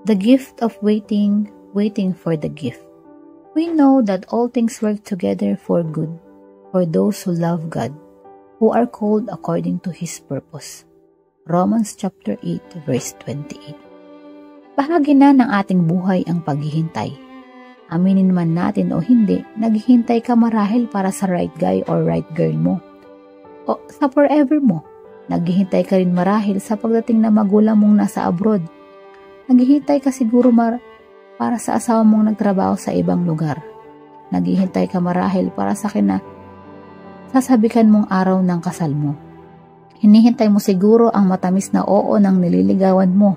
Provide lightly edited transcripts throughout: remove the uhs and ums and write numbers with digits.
The gift of waiting, waiting for the gift. We know that all things work together for good, for those who love God, who are called according to His purpose. Romans chapter 8, verse 28. Bahagi na ng ating buhay ang paghihintay. Aminin man natin o hindi, naghihintay ka marahil para sa right guy or right girl mo. O sa forever mo. Naghihintay ka rin marahil sa pagdating na magulang mong nasa abroad. Naghihintay ka siguro para sa asawa mong nagtrabaho sa ibang lugar. Naghihintay ka marahil para sa sasabikan mong araw ng kasal mo. Hinihintay mo siguro ang matamis na oo ng nililigawan mo.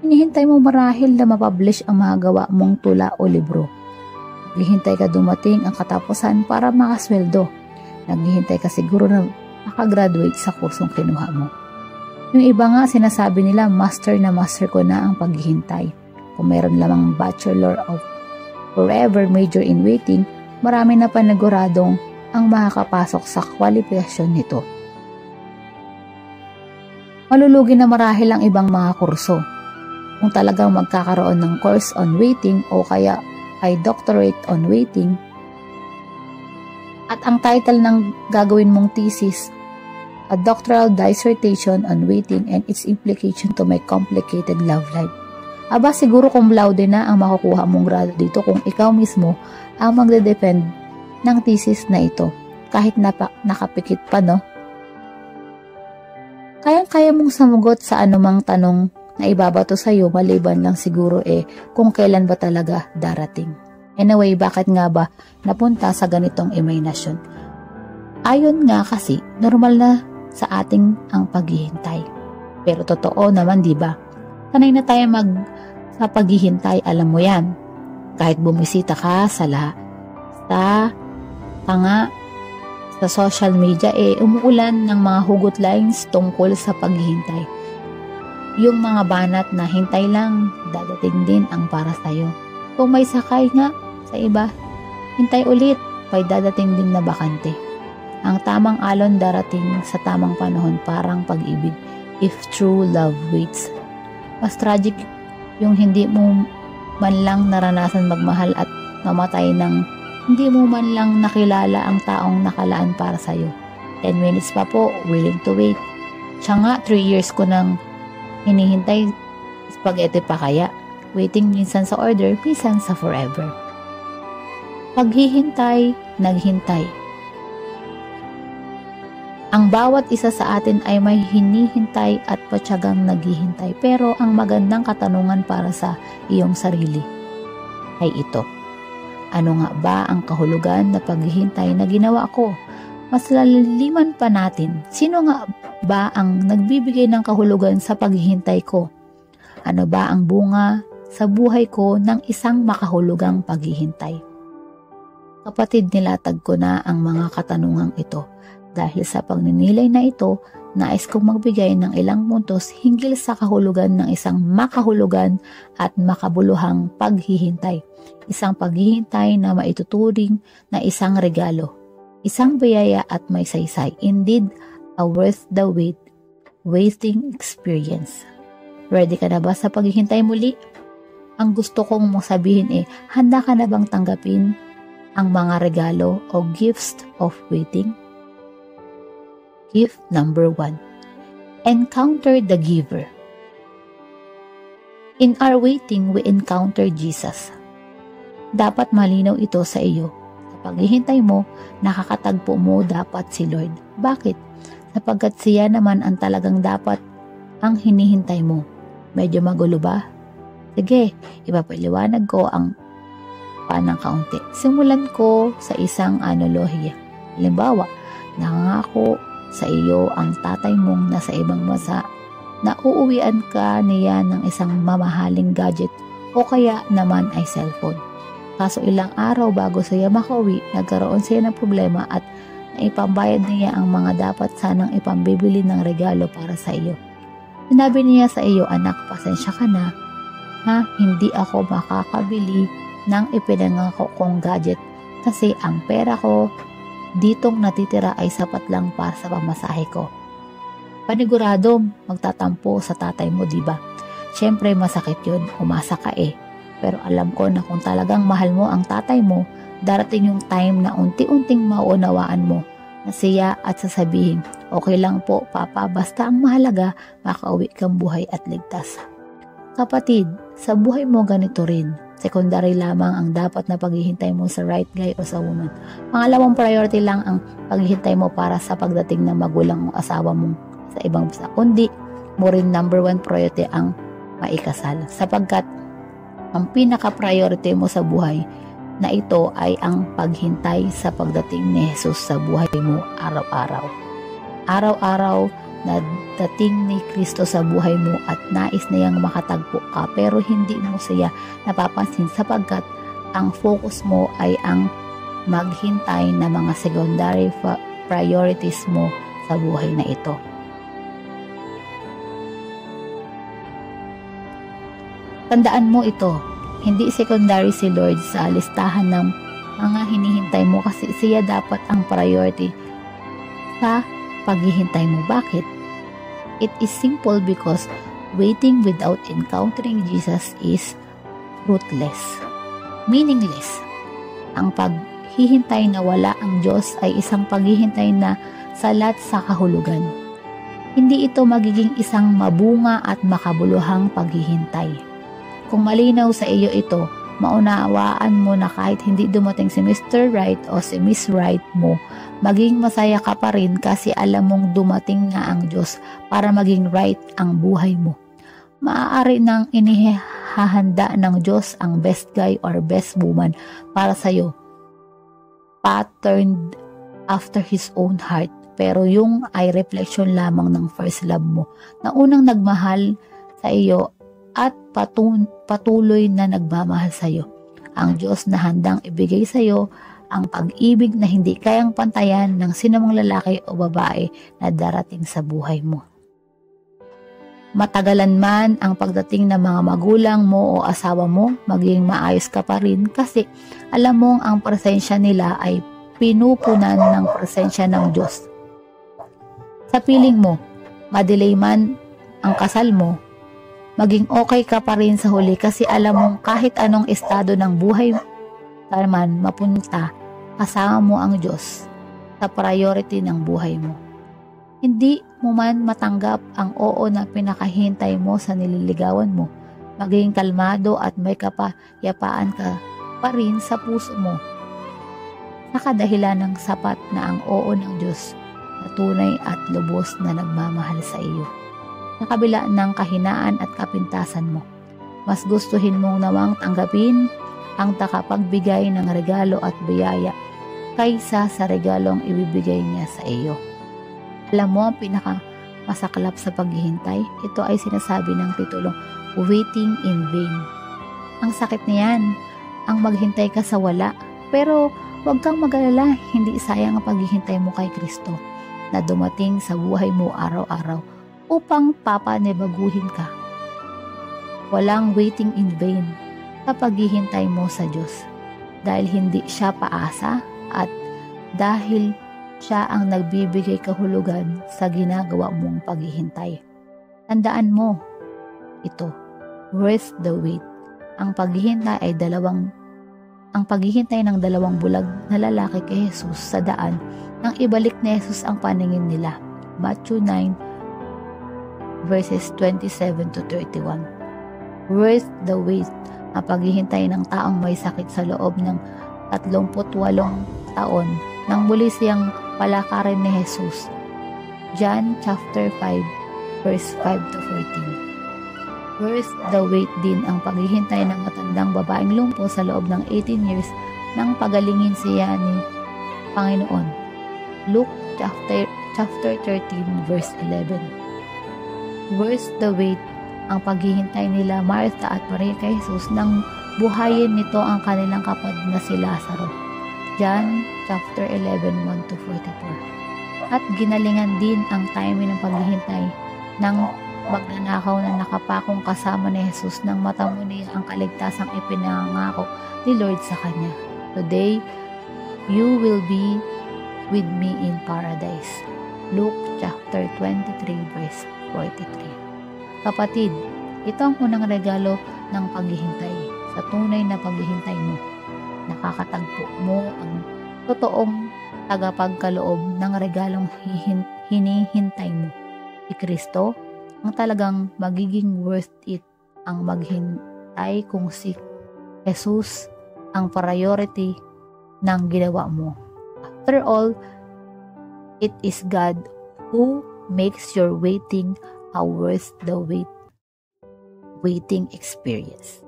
Hinihintay mo marahil na mapublish ang mga gawa mong tula o libro. Naghihintay ka dumating ang katapusan para makasweldo. Naghihintay ka siguro na makagraduate sa kursong kinuha mo. Yung iba nga sinasabi nila master na master ko na ang paghihintay. Kung mayroon lamang Bachelor of Forever Major in Waiting, marami na paniguradong ang makakapasok sa kwalifikasyon nito. Malulugi na marahil ang ibang mga kurso. Kung talagang magkakaroon ng course on waiting o kaya ay doctorate on waiting, at ang title ng gagawin mong thesis, a doctoral dissertation on waiting and its implication to my complicated love life. Aba siguro cum laude na ang makukuha mong grado dito kung ikaw mismo ang magde-defend ng thesis na ito. Kahit nakapikit pa, no? Kayang-kaya mong samugot sa anumang tanong na ibabato sa iyo maliban lang siguro kung kailan ba talaga darating. Anyway, bakit nga ba napunta sa ganitong imahinasyon? Ayon nga kasi, normal na sa ating ang paghihintay. Pero totoo naman, di ba? Sanay na tayo sa paghihintay, alam mo yan. Kahit bumisita ka sa social media, umuulan ng mga hugot lines tungkol sa paghihintay. Yung mga banat na hintay lang, dadating din ang para sa'yo. Kung may sakay nga sa iba, hintay ulit, may dadating din na bakante. Ang tamang alon darating sa tamang panahon, parang pag-ibig, if true love waits. Mas tragic yung hindi mo man lang naranasan magmahal at mamatay ng hindi mo man lang nakilala ang taong nakalaan para sa'yo. 10 minutes pa po, willing to wait. Siya nga, 3 years ko nang hinihintay, spaghetti pa kaya. Waiting minsan sa order, minsan sa forever. Paghihintay, naghintay. Ang bawat isa sa atin ay may hinihintay at patyagang naghihintay. Pero ang magandang katanungan para sa iyong sarili ay ito. Ano nga ba ang kahulugan na paghihintay na ginawa ko? Mas lalaliman pa natin, sino nga ba ang nagbibigay ng kahulugan sa paghihintay ko? Ano ba ang bunga sa buhay ko ng isang makahulugang paghihintay? Kapatid, nilatag ko na ang mga katanungang ito. Dahil sa pagninilay na ito, nais kong magbigay ng ilang puntos hinggil sa kahulugan ng isang makahulugan at makabuluhang paghihintay. Isang paghihintay na maituturing na isang regalo, isang biyaya at may saysay. Indeed, a worth the wait, waiting experience. Ready ka na ba sa paghihintay muli? Ang gusto kong mong sabihin handa ka na bang tanggapin ang mga regalo o gifts of waiting? Gift number 1. Encounter the giver. In our waiting, we encounter Jesus. Dapat malinaw ito sa iyo. Sa paghihintay mo, nakakatagpo mo dapat si Lord. Bakit? Sapagkat siya naman ang talagang dapat ang hinihintay mo. Medyo magulo ba? Sige, ipapaliwanag ko ang panang kaunti. Simulan ko sa isang analohiya. Halimbawa, nakangako sa iyo ang tatay mong nasa ibang bansa na uuwian ka niya ng isang mamahaling gadget o kaya naman ay cellphone. Kaso ilang araw bago siya makauwi, nagkaroon siya ng problema at naipambayad niya ang mga dapat sanang ipambibili ng regalo para sa iyo. Sinabi niya sa iyo, anak, pasensya ka na, hindi ako makakabili ng ipinangako kong gadget kasi ang pera ko ditong natitira ay sapat lang para sa pamasahe ko. Panigurado, magtatampo sa tatay mo, diba? Siyempre masakit yun, umasa ka eh. Pero alam ko na kung talagang mahal mo ang tatay mo, darating yung time na unti-unting maunawaan mo na siya at sasabihin, okay lang po papa, basta ang mahalaga makauwi kang buhay at ligtas. Kapatid, sa buhay mo ganito rin. Secondary lamang ang dapat na paghihintay mo sa right guy o sa woman. Pangalawang priority lang ang paghihintay mo para sa pagdating ng magulang o asawa mong sa ibang bansa. Kundi mo rin number 1 priority ang maikasal. Sapagkat ang pinaka-priority mo sa buhay na ito ay ang paghintay sa pagdating ni Jesus sa buhay mo araw-araw. Araw-araw na dating ni Kristo sa buhay mo at nais na yang makatagpo ka pero hindi mo siya napapansin sapagkat ang focus mo ay ang maghintay na mga secondary priorities mo sa buhay na ito. Tandaan mo ito, hindi secondary si Lord sa listahan ng mga hinihintay mo kasi siya dapat ang priority sa paghihintay mo. Bakit? It is simple because waiting without encountering Jesus is fruitless, meaningless. Ang paghihintay na wala ang Diyos ay isang paghihintay na salat sa kahulugan. Hindi ito magiging isang mabunga at makabuluhang paghihintay. Kung malinaw sa iyo ito, maunawaan mo na kahit hindi dumating si Mr. Right o si Miss Right mo, maging masaya ka pa rin kasi alam mong dumating nga ang Diyos para maging right ang buhay mo. Maaari nang inihahanda ng Diyos ang best guy or best woman para sa iyo, patterned after His own heart. Pero yung ay reflection lamang ng first love mo na unang nagmahal sa iyo at patuloy na nagmamahal sa iyo. Ang Diyos na handang ibigay sa iyo ang pag-ibig na hindi kayang pantayan ng sinumang lalaki o babae na darating sa buhay mo. Matagalan man ang pagdating ng mga magulang mo o asawa mo, maging maayos ka pa rin kasi alam mong ang presensya nila ay pinupunan ng presensya ng Diyos. Sa piling mo, madelay man ang kasal mo, maging okay ka pa rin sa huli kasi alam mong kahit anong estado ng buhay ka man mapunta, kasama mo ang Diyos sa priority ng buhay mo. Hindi mo man matanggap ang oo na pinakahintay mo sa nililigawan mo, maging kalmado at may kapayapaan ka pa rin sa puso mo sa kadahilan ng sapat na ang oo ng Diyos na tunay at lubos na nagmamahal sa iyo. Sa kabila ng kahinaan at kapintasan mo, mas gustuhin mong nawang tanggapin ang takapagbigay ng regalo at biyaya kaysa sa regalong ibibigay niya sa iyo. Alam mo ang pinakamasaklap sa paghihintay? Ito ay sinasabi ng titulong Waiting in Vain. Ang sakit niyan, ang maghintay ka sa wala. Pero huwag kang mag-alala, hindi sayang ang paghihintay mo kay Kristo na dumating sa buhay mo araw-araw upang papanibaguhin ka. Walang waiting in vain sa paghihintay mo sa Diyos dahil hindi siya paasa at dahil siya ang nagbibigay kahulugan sa ginagawa mong paghihintay. Tandaan mo ito, worth the wait. Ang paghihintay ng dalawang bulag na lalaki kay Jesus sa daan nang ibalik ni Jesus ang paningin nila. Matthew 9 verses 27 to 31. Worth the wait, ang paghihintay ng taong may sakit sa loob ng 38 taon nang muli siyang palakarin ni Jesus. John chapter 5 verse 5 to 14. Worth the wait din ang paghihintay ng matandang babaeng lumpo sa loob ng 18 years nang pagalingin siya ni Panginoon. Luke chapter 13 verse 11. Worth the wait ang paghihintay nila Martha at Maria kay Jesus nang buhayin nito ang kanilang kapatid na si Lazaro. John chapter 11 1 to 44. At ginalingan din ang timing ng paghihintay ng magnanakaw na nakapakong kasama ni Jesus nang matamo niya ang kaligtasang ipinangako ni Lord sa kanya. Today, you will be with me in paradise. Luke chapter 23 verse 43. Kapatid, Ito ang unang regalo ng paghihintay. Sa tunay na paghihintay mo, nakakatagpo mo ang totoong tagapagkaloob ng regalong hinihintay mo. Si Kristo ang talagang magiging worth it ang maghintay kung si Jesus ang priority ng ginawa mo. After all, it is God who makes your waiting a worth the waiting experience.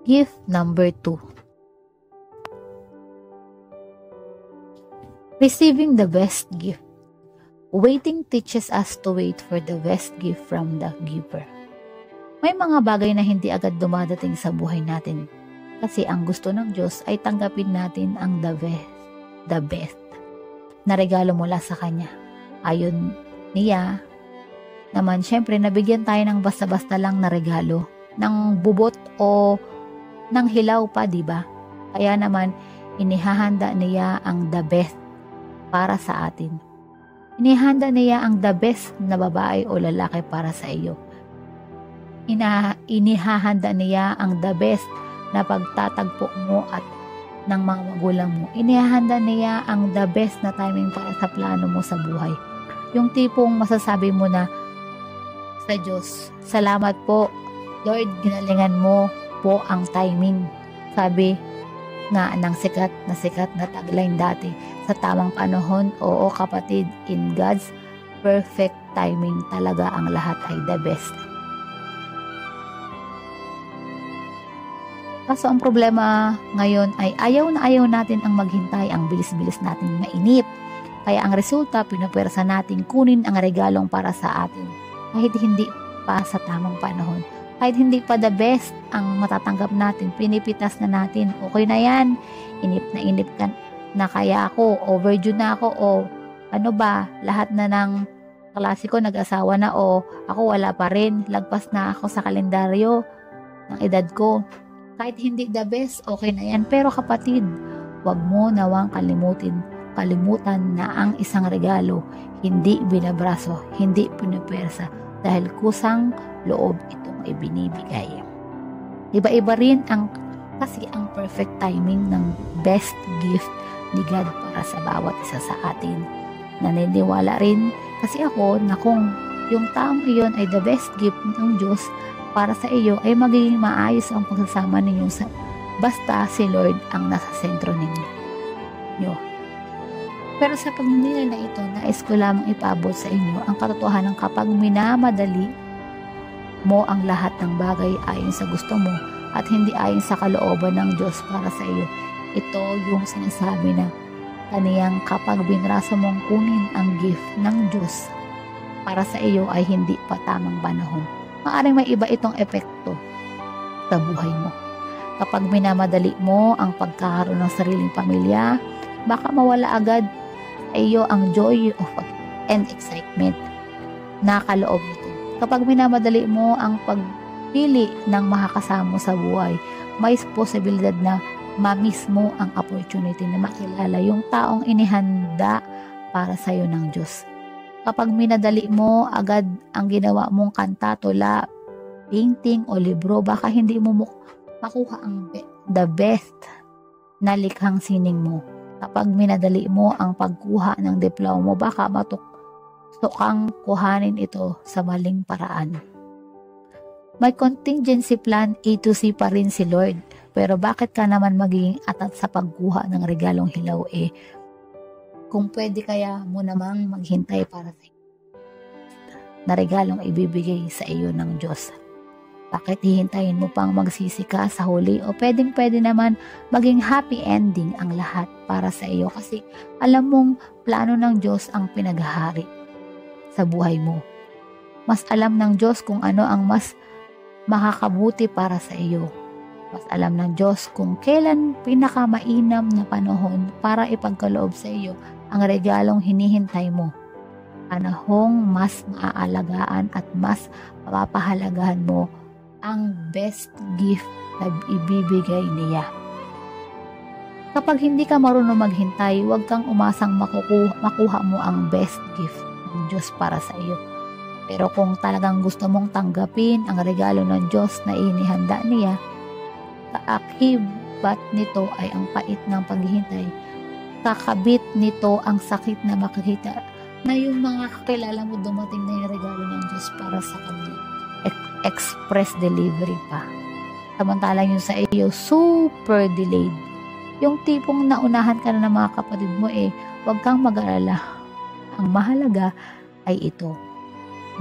Gift number 2. Receiving the best gift. Waiting teaches us to wait for the best gift from the giver. May mga bagay na hindi agad dumadating sa buhay natin kasi ang gusto ng Diyos ay tanggapin natin ang the best na regalo mula sa Kanya. Ayon niya naman, syempre nabigyan tayo ng basta-basta lang na regalo, ng bubot o ng hilaw pa, di ba? Kaya naman inihahanda niya ang the best para sa atin. Inihanda niya ang the best na babae o lalaki para sa iyo. Inihahanda niya ang the best na pagtatagpo mo at ng mga magulang mo. Inihahanda niya ang the best na timing para sa plano mo sa buhay. Yung tipong masasabi mo na sa Diyos, salamat po, Lord, ginalingan mo po ang timing. Sabi nga ng sikat na tagline dati, sa tamang panahon, oo kapatid, in God's perfect timing talaga ang lahat ay the best. Kaso ang problema ngayon ay ayaw natin ang maghintay, ang bilis-bilis natin mainip. Kaya ang resulta, pinupwersa natin kunin ang regalong para sa atin kahit hindi pa sa tamang panahon. Kahit hindi pa the best ang matatanggap natin, pinipitas na natin. Okay na yan, inip ka na kaya ako, overdue na ako, o ano ba, lahat na ng klase ko nag-asawa na, o ako wala pa rin, lagpas na ako sa kalendaryo ng edad ko. Kahit hindi the best, okay na yan. Pero kapatid, wag mo nawang kalimutan na ang isang regalo, hindi binabraso, hindi pinupwersa, dahil kusang loob itong ibinibigay. Iba-iba rin kasi ang perfect timing ng best gift ni God para sa bawat isa sa atin. Naniniwala rin kasi ako na kung yung taong iyon ay the best gift ng Diyos para sa iyo, ay magiging maayos ang pagsasama ninyo basta si Lord ang nasa sentro ninyo. Pero sa pagninilay na ito, nais ko lamang ipaabot sa inyo ang katotohanan kapag minamadali mo ang lahat ng bagay ayon sa gusto mo at hindi ayon sa kalooban ng Diyos para sa iyo. Ito yung sinasabi na kaniyang kapag binraso mong kunin ang gift ng Diyos para sa iyo ay hindi pa tamang panahon. Maaring may iba itong epekto sa buhay mo. Kapag minamadali mo ang pagkakaroon ng sariling pamilya, baka mawala agad sa iyo ang joy and excitement na kaloob nito. Kapag minamadali mo ang pagpili ng makakasama sa buhay, may posibilidad na ma-miss mo ang opportunity na makilala yung taong inihanda para sa iyo ng Diyos. Kapag minadali mo agad ang ginawa mong kanta, tula, painting o libro, baka hindi mo makuha ang the best na likhang sining mo. Kapag minadali mo ang pagkuha ng diploma mo, baka matukang kuhanin ito sa maling paraan. May contingency plan A to C pa rin si Lord. Pero bakit ka naman magiging atat sa pagkuha ng regalong hilaw kung pwede kaya mo namang maghintay para sa iyo na regalong ibibigay sa iyo ng Diyos? Bakit hihintayin mo pang magsisi ka sa huli? O pwede naman maging happy ending ang lahat para sa iyo kasi alam mong plano ng Diyos ang pinaghahari sa buhay mo. Mas alam ng Diyos kung ano ang mas makakabuti para sa iyo. Mas alam ng Diyos kung kailan pinakamainam na panahon para ipagkaloob sa iyo ang regalong hinihintay mo. Panahong mas maaalagaan at mas mapapahalagahan mo ang best gift na ibibigay niya. Kapag hindi ka marunong maghintay, huwag kang umasang makuha mo ang best gift ng Diyos para sa iyo. Pero kung talagang gusto mong tanggapin ang regalo ng Diyos na inihanda niya, kaakibat nito ay ang pait ng paghihintay. Kakabit nito ang sakit na makikita na yung mga kakilala mo dumating na yung regalo ng Diyos para sa kanila. Express delivery pa. Samantalang yung sa iyo, super delayed. Yung tipong naunahan ka na ng mga kapatid mo, huwag kang mag-alala. Ang mahalaga ay ito.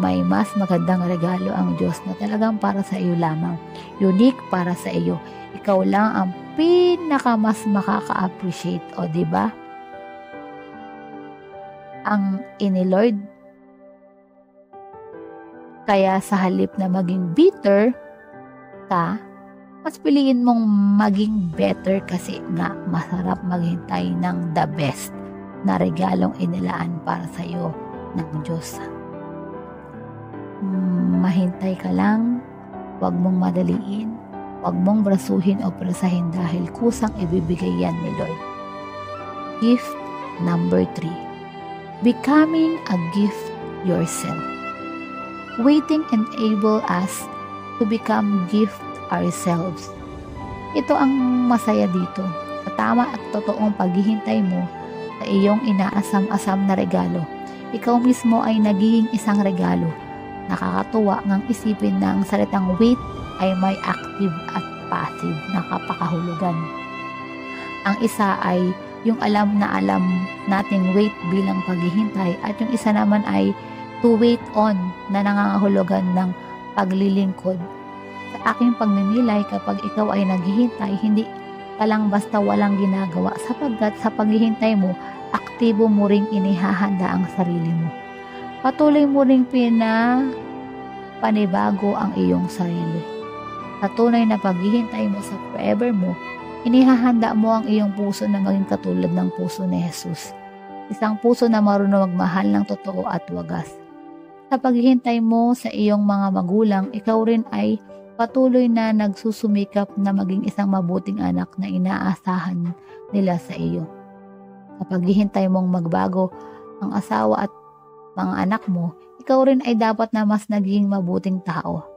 May mas magandang regalo ang Diyos na talagang para sa iyo lamang. Unique para sa iyo. Ikaw lang ang mas makaka-appreciate. O, diba? Ang inilord. Kaya sa halip na maging bitter ka, mas piliin mong maging better kasi nga masarap maghintay ng the best na regalong inilaan para sa iyo ng Diyos. Mahintay ka lang, huwag mong madaliin, huwag mong brasuhin o prasahin dahil kusang ibibigay yan ni Lord. Gift number 3. Becoming a gift yourself. Waiting enable us to become gift ourselves. Ito ang masaya dito. Sa tama at totoong paghihintay mo sa iyong inaasam-asam na regalo, ikaw mismo ay nagiging isang regalo. Nakakatuwa ngang isipin na ang salitang wait ay may active at passive na kapakahulugan. Ang isa ay yung alam nating wait bilang paghihintay at yung isa naman ay to wait on na nangangahulugan ng paglilingkod. Sa aking pagninilay, kapag ikaw ay naghihintay, hindi ka lang basta walang ginagawa sapagkat sa paghihintay mo, aktibo mo ring inihahanda ang sarili mo. Patuloy mo ring panibago ang iyong sarili. Sa tunay na paghihintay mo sa forever mo, inihahanda mo ang iyong puso na maging katulad ng puso ni Jesus. Isang puso na marunong magmahal ng totoo at wagas. Sa paghihintay mo sa iyong mga magulang, ikaw rin ay patuloy na nagsusumikap na maging isang mabuting anak na inaasahan nila sa iyo. Sa paghihintay mong magbago ang asawa at mga anak mo, ikaw rin ay dapat na mas naging mabuting tao,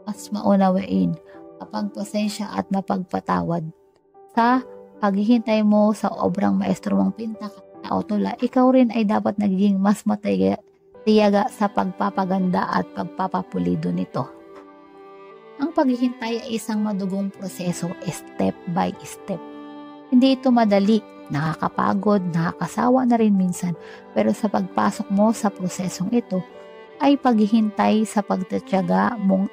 mas maunawain, mapagpasensya at mapagpatawad. Sa paghihintay mo sa obrang maestro mong pintak na tula, ikaw rin ay dapat naging mas tiyaga sa pagpapaganda at pagpapapulido nito. Ang paghihintay ay isang madugong proseso, step by step. Hindi ito madali, nakakapagod, nakakasawa na rin minsan, pero sa pagpasok mo sa prosesong ito, ay paghihintay sa pagtatyaga mong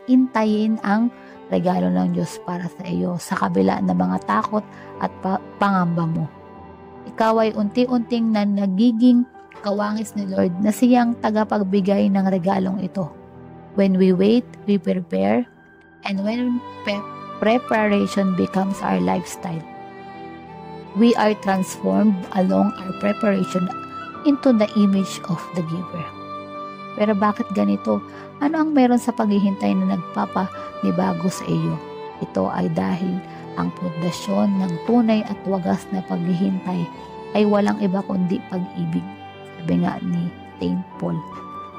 intayin ang regalo ng Diyos para sa iyo sa kabila ng mga takot at pangamba mo. Ikaw ay unti-unting na nagiging kawangis ni Lord na siyang tagapagbigay ng regalong ito. When we wait, we prepare, and when preparation becomes our lifestyle, we are transformed along our preparation into the image of the giver. Pero bakit ganito? Ano ang meron sa paghihintay na nagpapanibago sa iyo? Ito ay dahil ang pundasyon ng tunay at wagas na paghihintay ay walang iba kundi pag-ibig. Sabi nga ni Saint Paul,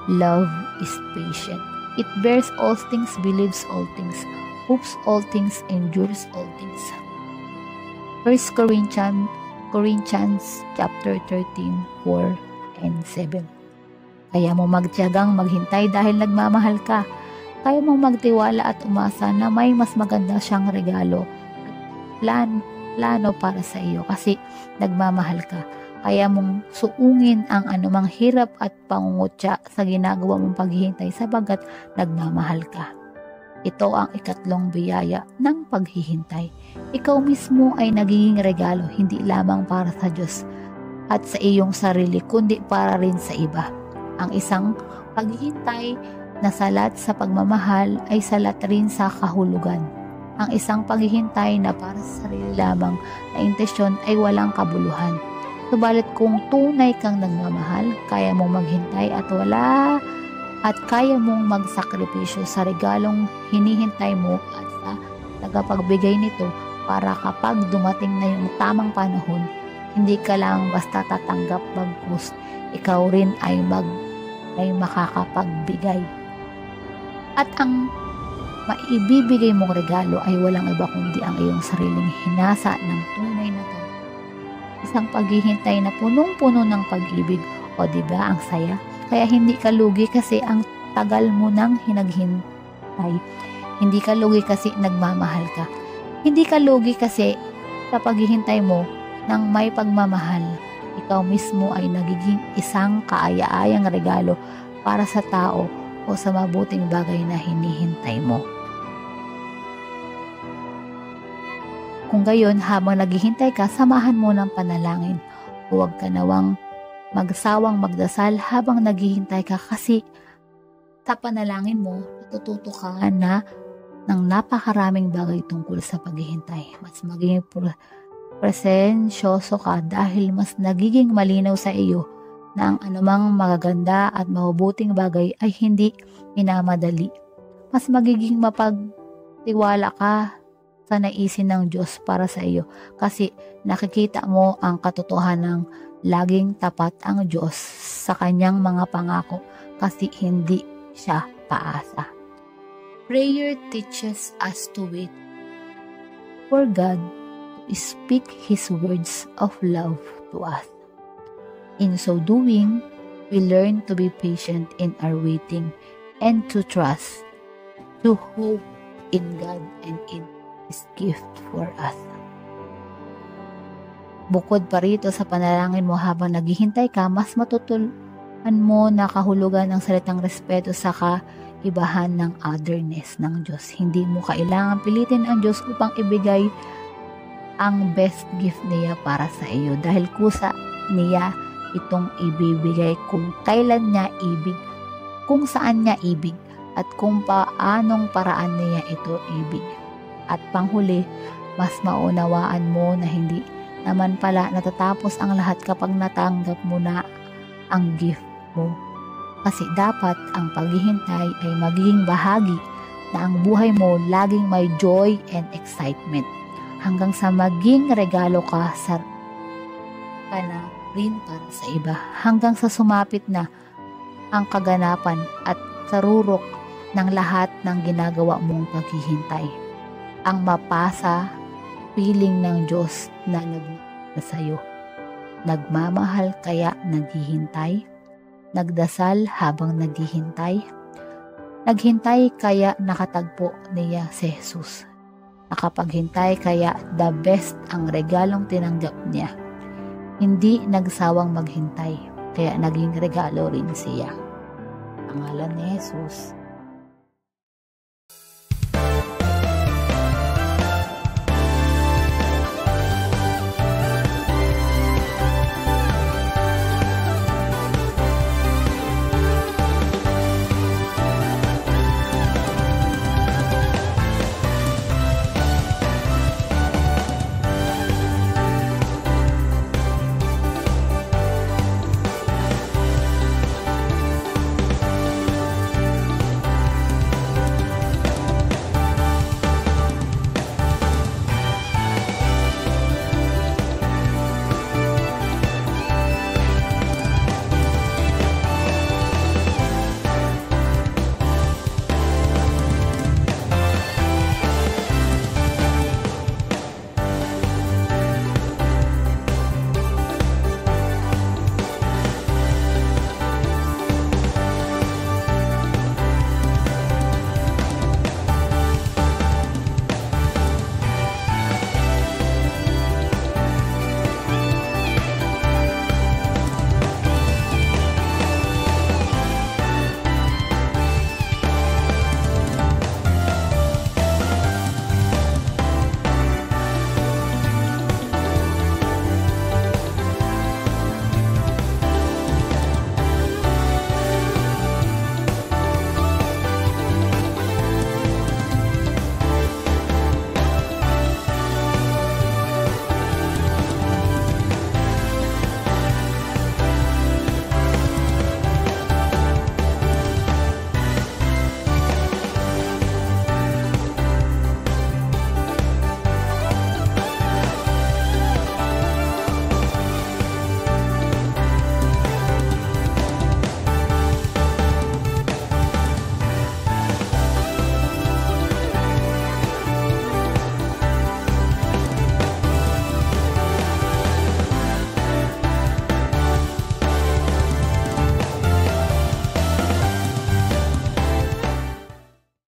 love is patient. It bears all things, believes all things, hopes all things, endures all things. 1 Corinthians chapter 13, 4 and 7. Kaya mo magtiyagang maghintay dahil nagmamahal ka. Kaya mong magtiwala at umasa na may mas maganda siyang regalo at plano para sa iyo kasi nagmamahal ka. Kaya mong suungin ang anumang hirap at pangungutya sa ginagawa mong paghihintay sabagat nagmamahal ka. Ito ang ikatlong biyaya ng paghihintay. Ikaw mismo ay nagiging regalo hindi lamang para sa Diyos at sa iyong sarili kundi para rin sa iba. Ang isang paghihintay na salat sa pagmamahal ay salat rin sa kahulugan. Ang isang paghihintay na para sa sarili lamang na intensyon ay walang kabuluhan. Subalit kung tunay kang nagmamahal, kaya mong maghintay at kaya mong magsakripisyo sa regalong hinihintay mo at sa tagapagbigay nito para kapag dumating na yung tamang panahon, hindi ka lang basta tatanggap bagkus, ikaw rin ay ay makakapagbigay. At ang maibibigay mong regalo ay walang iba kundi ang iyong sariling hinasa ng tunay na tagumpay. Isang paghihintay na punong-puno ng pag-ibig. O diba ang saya? Kaya hindi ka lugi kasi ang tagal mo nang hinaghintay. Hindi ka lugi kasi nagmamahal ka. Hindi ka lugi kasi sa paghihintay mo ng may pagmamahal, ikaw mismo ay nagiging isang kaaya-ayang regalo para sa tao o sa mabuting bagay na hinihintay mo. Kung gayon, habang naghihintay ka, samahan mo ng panalangin. Huwag ka nawang magsawang magdasal habang naghihintay ka kasi sa panalangin mo, natututo ka na ng napakaraming bagay tungkol sa paghihintay. Mas magiging presensyoso ka dahil mas nagiging malinaw sa iyo na ang anumang magaganda at mabubuting bagay ay hindi minamadali. Mas magiging mapagtiwala ka sa naisin ng Diyos para sa iyo kasi nakikita mo ang katotohanan ng laging tapat ang Diyos sa kanyang mga pangako kasi hindi siya paasa. Prayer teaches us to wait for God to speak His words of love to us. In so doing, we learn to be patient in our waiting and to trust, to hope in God and in His gift for us. Bukod pa rito sa panalangin mo habang naghihintay ka, mas matutunan mo na kahulugan ng salitang respeto sa kaibahan ng otherness ng Diyos. Hindi mo kailangan pilitin ang Diyos upang ibigay ang best gift niya para sa iyo dahil kusa niya itong ibibigay kung kailan niya ibig, kung saan niya ibig, at kung paanong paraan niya ito ibig. At panghuli, mas maunawaan mo na hindi naman pala natatapos ang lahat kapag natanggap mo na ang gift mo. Kasi dapat ang paghihintay ay magiging bahagi na ang buhay mo laging may joy and excitement hanggang sa maging regalo ka na rin para sa iba, hanggang sa sumapit na ang kaganapan at sarurok ng lahat ng ginagawa mong paghihintay. Ang mapasa piling ng Diyos na nagmamahal sa iyo. Nagmamahal kaya naghihintay? Nagdasal habang naghihintay? Naghintay kaya nakatagpo niya si Jesus? Nakapaghintay kaya the best ang regalong tinanggap niya? Hindi nagsawang maghintay kaya naging regalo rin siya. Pangalan ni Jesus.